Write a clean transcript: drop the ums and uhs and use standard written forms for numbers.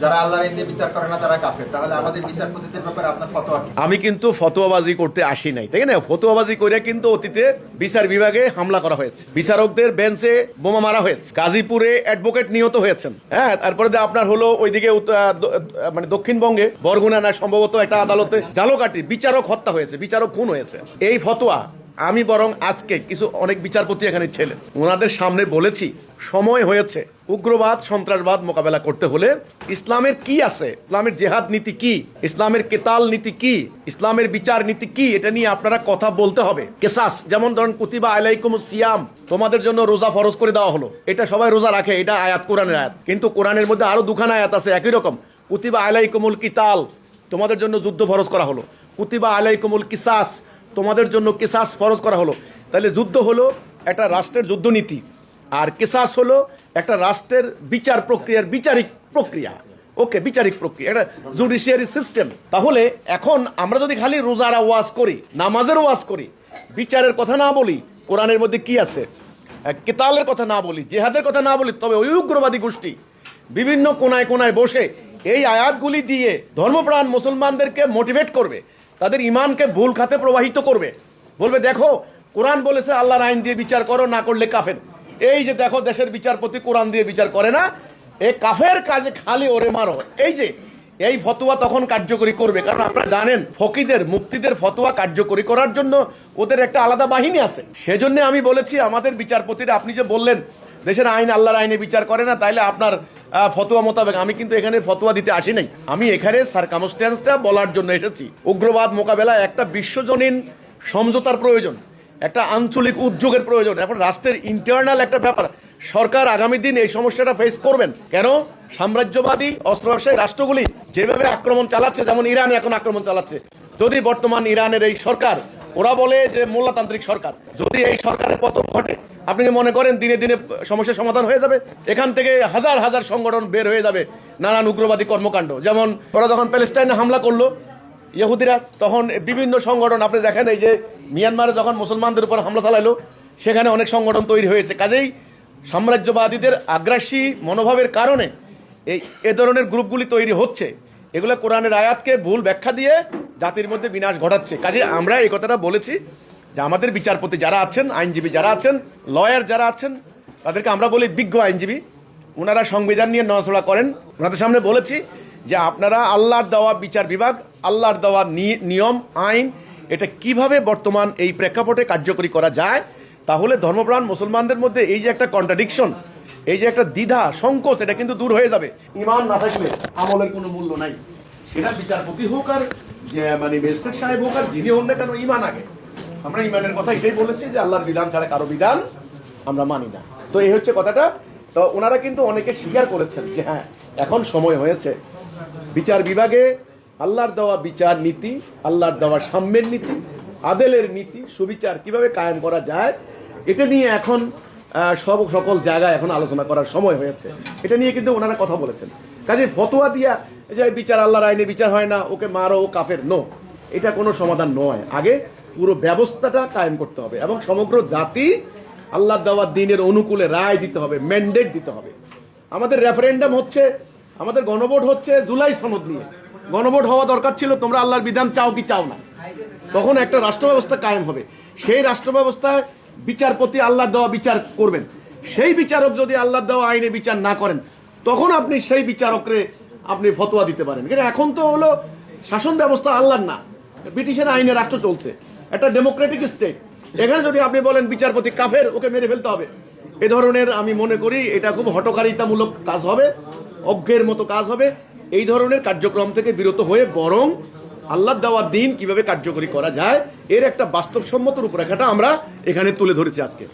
যারা আল্লাহর আইন দিয়ে বিচার করে না তারা কাফের, তাহলে আমাদের বিচারপতিদের ব্যাপারে আপনার ফতোয়া কি? আমি কিন্তু ফতোয়াবাজি করতে আসি নাই, তাই না? ফতোয়াবাজি করে কিন্তু অতীতে বিচার বিভাগে হামলা করা হয়েছে, বিচারকদের বেঞ্চে বোমা মারা হয়েছে, গাজীপুরে অ্যাডভোকেট নিহত হয়েছেন। হ্যাঁ, তারপরে আপনার হলো ওইদিকে মানে দক্ষিণবঙ্গে বরগুনা না সম্ভবত একটা আদালতে ঝালকাঠি বিচারক হত্যা হয়েছে, বিচারক খুন হয়েছে। এই ফতোয়া আমি বরং আজকে কিছু অনেক বিচারপতি এখানে ছিলেন, ওনাদের সামনে বলেছি সময় হয়েছে উগ্রবাদ সন্ত্রাসবাদ মোকাবেলা করতে হলে ইসলামের কি আছে, ইসলামের জেহাদ নীতি কি, ইসলামের কেতাল নীতি কি, ইসলামের বিচার নীতি কি, এটা নিয়ে আপনারা কথা বলতে হবে। কেসাস, যেমন ধরেন কুতিবা আলাইকুমুস সিয়াম, তোমাদের জন্য রোজা ফরজ করে দেওয়া হলো, এটা সবাই রোজা রাখে, এটা আয়াত, কোরআনের আয়াত। কিন্তু কোরআনের মধ্যে আরো দুখানা আয়াত আছে একই রকম। কুতিবা আলাইকুমুল কিতাল, তোমাদের জন্য যুদ্ধ ফরজ করা হলো। কুতিবা আলাইকুমুল কিসাস, তোমাদের জন্য কিসাস ফরজ করা হলো। তাহলে যুদ্ধ হলো একটা রাষ্ট্রের যুদ্ধনীতি, আর কিসাস হলো একটা রাষ্ট্রের বিচার প্রক্রিয়ার বিচারিক প্রক্রিয়া। ওকে, বিচারিক প্রক্রিয়া, একটা জুডিশিয়ারি সিস্টেম। তাহলে এখন আমরা যদি খালি রোজার ওয়াজ করি, নামাজের ওয়াজ করি, বিচারের কথা না বলি, কোরআনের মধ্যে কি আছে, কেতালের কথা না বলি, জেহাদের কথা না বলি, তবে ওই উগ্রবাদী গোষ্ঠী বিভিন্ন কোনায় কোনায় বসে এই আয়াতগুলি দিয়ে ধর্মপ্রাণ মুসলমানদেরকে মোটিভেট করবে, তাদের ইমানকে ভুল খাতে প্রবাহিত করবে, বলবে দেখো কোরআন বলেছে আল্লাহর আইন দিয়ে বিচার করো, না করলে কাফের। এই যে দেখো দেশের বিচারপতি কোরআন দিয়ে বিচার করে না, এ কাফের কাজে খালি ওরে মারো। এই ফতোয়া তখন কার্যকরী করবে, কারণ আপনারা জানেন ফকিদের মুফতিদের ফতোয়া কার্যকরী করার জন্য ওদের একটা আলাদা বাহিনী আছে। সেজন্য আমি বলেছি আমাদের বিচারপতিরা, আপনি যে বললেন দেশের আইন আল্লাহর আইনে বিচার করে না, তাইলে আপনার ফতোয়া মোতাবেক, আমি কিন্তু এখানে ফতোয়া দিতে আসি নাই, আমি এখানে সারকামস্ট্যান্সটা বলার জন্য এসেছি। উগ্রবাদ মোকাবেলা একটা বিশ্বজনীন সমঝোতার প্রয়োজন, একটা আঞ্চলিক উদ্যোগের প্রয়োজন। এখন রাষ্ট্রের ইন্টারনাল একটা ব্যাপার, সরকার আগামী দিন এই সমস্যাটা ফেস করবেন। কেন? সাম্রাজ্যবাদী অস্ত্র ব্যবসায়ী রাষ্ট্রগুলি যেভাবে আক্রমণ চালাচ্ছে, যেমন ইরান এখন আক্রমণ চালাচ্ছে, যদি বর্তমান ইরানের এই সরকার, ওরা বলে যে মোল্লাতান্ত্রিক সরকার, যদি এই সরকারের পতন ঘটে, আপনি কি মনে করেন দিনে দিনে সমস্যার সমাধান হয়ে যাবে? এখান থেকে হাজার হাজার সংগঠন বের হয়ে যাবে, নানান উগ্রবাদী কর্মকাণ্ড। যেমন ওরা যখন প্যালেস্টাইনে হামলা করলো ইহুদিরা, তখন বিভিন্ন সংগঠন, আপনি দেখেন এই যে মিয়ানমারে যখন মুসলমানদের উপর হামলা চালাইলো, সেখানে অনেক সংগঠন তৈরি হয়েছে। কাজেই সাম্রাজ্যবাদীদের আগ্রাসী মনোভাবের কারণে এ ধরনের গ্রুপগুলি তৈরি হচ্ছে। এগুলো কোরআনের আয়াতকে ভুল ব্যাখ্যা দিয়ে জাতির মধ্যে বিনাশ ঘটাচ্ছে। কাজে আমরা এই কথাটা বলেছি যে আমাদের বিচারপতি যারা আছেন, আইনজীবী যারা আছেন, লয়ার যারা আছেন, তাদেরকে আমরা বলি বিজ্ঞ আইনজীবী, ওনারা সংবিধান নিয়ে নড়াচড়া করেন। ওনাদের সামনে বলেছি যে আপনারা আল্লাহর দেওয়া বিচার বিভাগ, আল্লাহর দেওয়া নিয়ম আইন, এটা কিভাবে বর্তমান এই প্রেক্ষাপটে কার্যকরী করা যায়, তাহলে ধর্মপ্রাণ মুসলমানদের মধ্যে এই যে একটা কন্ট্রাডিকশন, এই যে একটা দ্বিধা সংকোচ, এটা কিন্তু দূর হয়ে যাবে। ইমান না থাকলে আমলের কোনো মূল্য নাই। সেটা বিচারপতি হোক আর যে মানে ম্যাজিস্ট্রেট সাহেব হোক আর যিনি হোক না কেন, ইমান আগে। আমরা ইমানের কথা এটাই বলেছি যে আল্লাহর বিধান ছাড়া কারো বিধান আমরা মানি না। তো এই হচ্ছে কথাটা। তো ওনারা কিন্তু অনেকে স্বীকার করেছেন যে হ্যাঁ, এখন সময় হয়েছে বিচার বিভাগে আল্লাহর দেওয়া বিচার নীতি, আল্লাহর দেওয়া সাম্যের নীতি, আদেলের নীতি, সুবিচার কিভাবে কায়েম করা যায়, এটা নিয়ে এখন সকল জায়গায় এখন আলোচনা করার সময় হয়েছে। এটা নিয়ে কিন্তু ওনারা কথা বলেছেন। কাজে ফতোয়া দিয়া যে বিচার আল্লাহর আইনে বিচার হয় না, ওকে মারো, ও কাফের, নো, এটা কোনো সমাধান নয়। আগে পুরো ব্যবস্থাটা কায়েম করতে হবে এবং সমগ্র জাতি আল্লাহর দেওয়া দ্বীনের অনুকূলে রায় দিতে হবে, ম্যান্ডেট দিতে হবে। আমাদের রেফারেন্ডাম হচ্ছে, আমাদের গণভোট হচ্ছে জুলাই সনদ নিয়ে। গণভোট হওয়া দরকার ছিল, তোমরা আল্লাহর বিধান চাও কি চাও না, তখন একটা রাষ্ট্র ব্যবস্থা কায়েম হবে। সেই রাষ্ট্র ব্যবস্থায় বিচারপতি আল্লাহর দেওয়া বিচার করবেন। সেই বিচারক যদি আল্লাহর দেওয়া আইনে বিচার না করেন, তখন আপনি সেই বিচারকরে আপনি ফতোয়া দিতে পারেন। কিন্তু এখন তো হলো শাসন ব্যবস্থা আল্লাহর না, ব্রিটিশের আইনে রাষ্ট্র চলছে, একটা ডেমোক্রেটিক স্টেট। এখানে যদি আপনি বলেন বিচারপতি কাফের, ওকে মেরে ফেলতে হবে, এ ধরনের আমি মনে করি এটা খুব হঠকারিতামূলক কাজ হবে, অজ্ঞের মতো কাজ হবে। এই ধরনের কার্যক্রম থেকে বিরত হয়ে বরং আল্লাহর দেওয়া দ্বীন কিভাবে কার্যকরী করা যায়, এর একটা বাস্তবসম্মত রূপরেখাটা আমরা এখানে তুলে ধরেছি আজকে।